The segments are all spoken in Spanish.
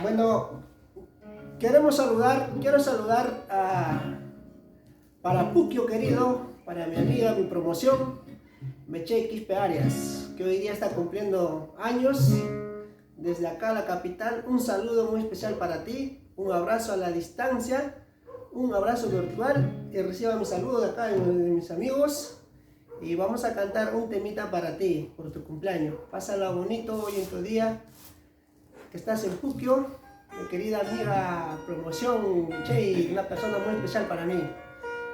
Bueno, quiero saludar para Puquio querido, para mi amiga, mi promoción, Meche Quispe Arias, que hoy día está cumpliendo años. Desde acá, la capital, un saludo muy especial para ti, un abrazo a la distancia, un abrazo virtual, y reciba mi saludo de acá de mis amigos. Y vamos a cantar un temita para ti, por tu cumpleaños. Pásala bonito hoy en tu día, que estás en Puquio, mi querida amiga promoción, Che, una persona muy especial para mí.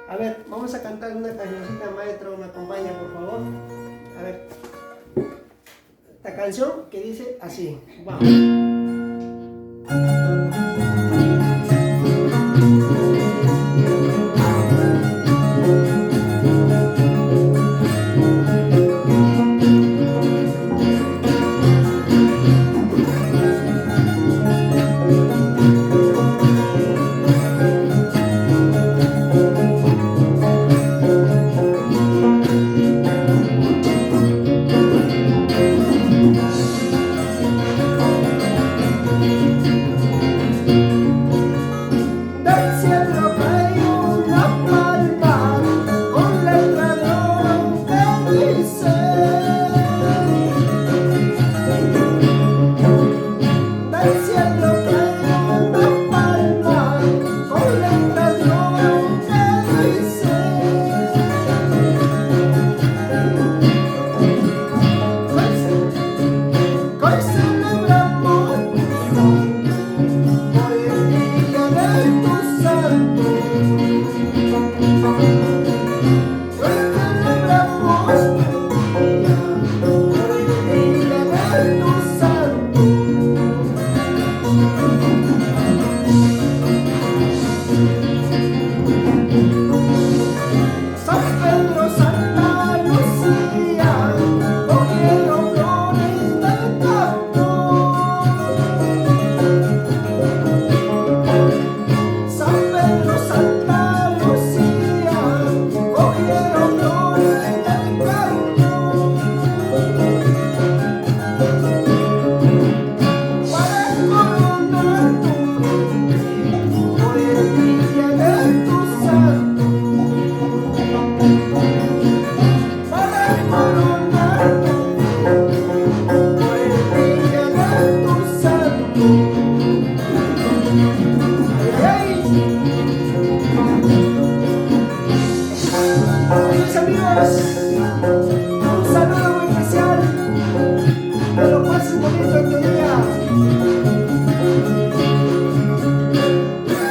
A ver, vamos a cantar una cancioncita, maestro, me acompaña por favor. A ver, esta canción que dice así, vamos. Un saludo muy especial, que lo pases bonito en tu día,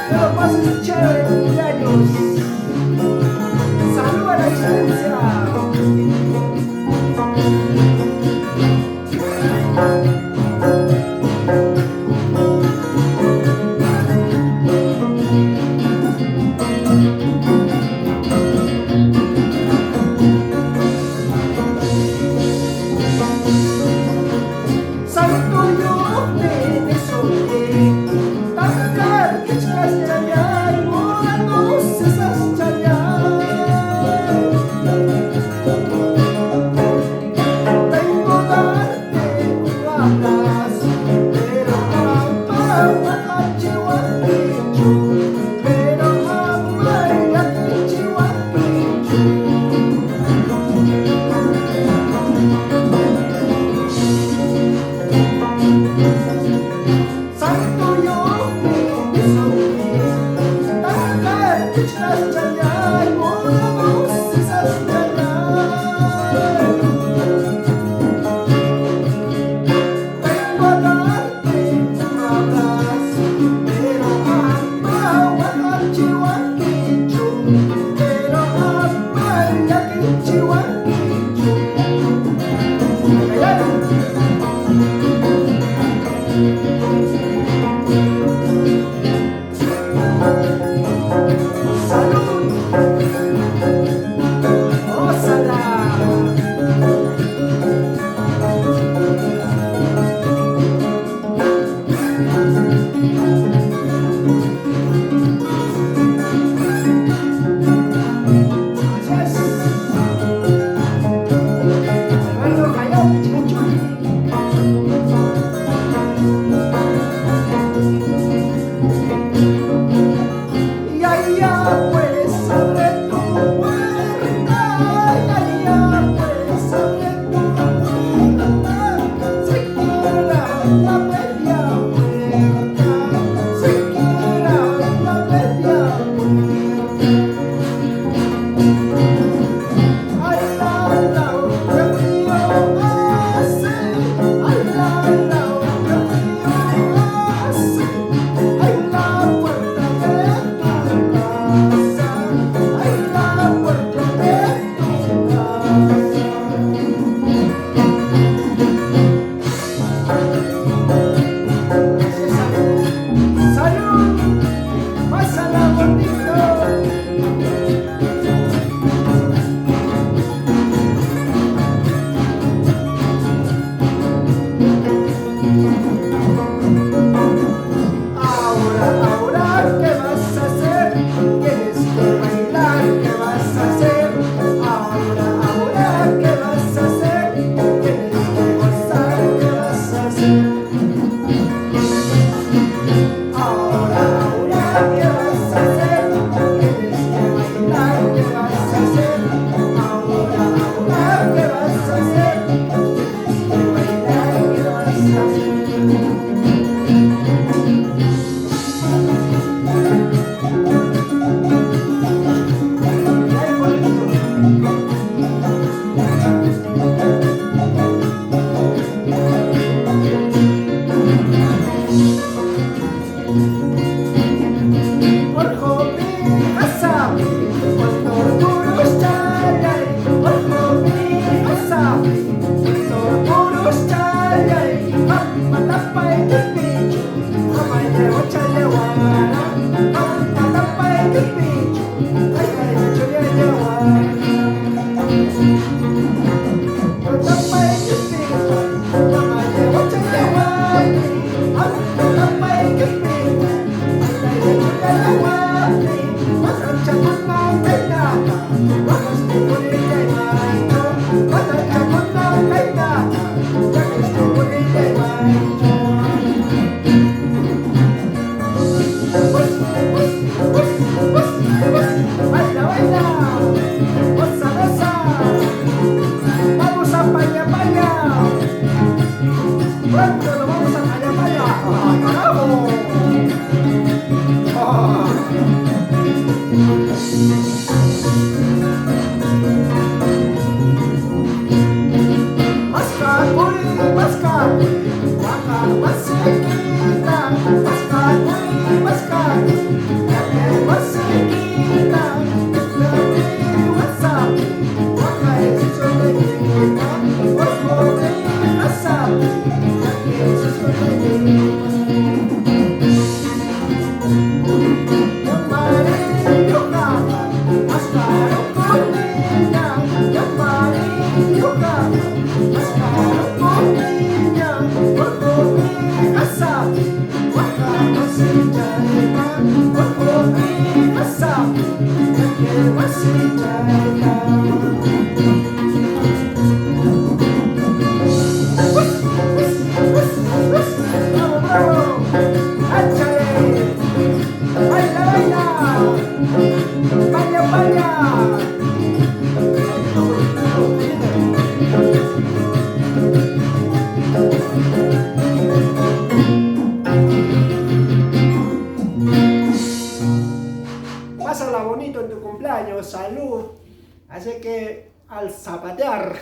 que lo pases chévere en tu cumpleaños. Salud a la distancia. Hermano Callao, Chicanchuri. Pásala bonito en tu cumpleaños, salud. Así que al zapatear.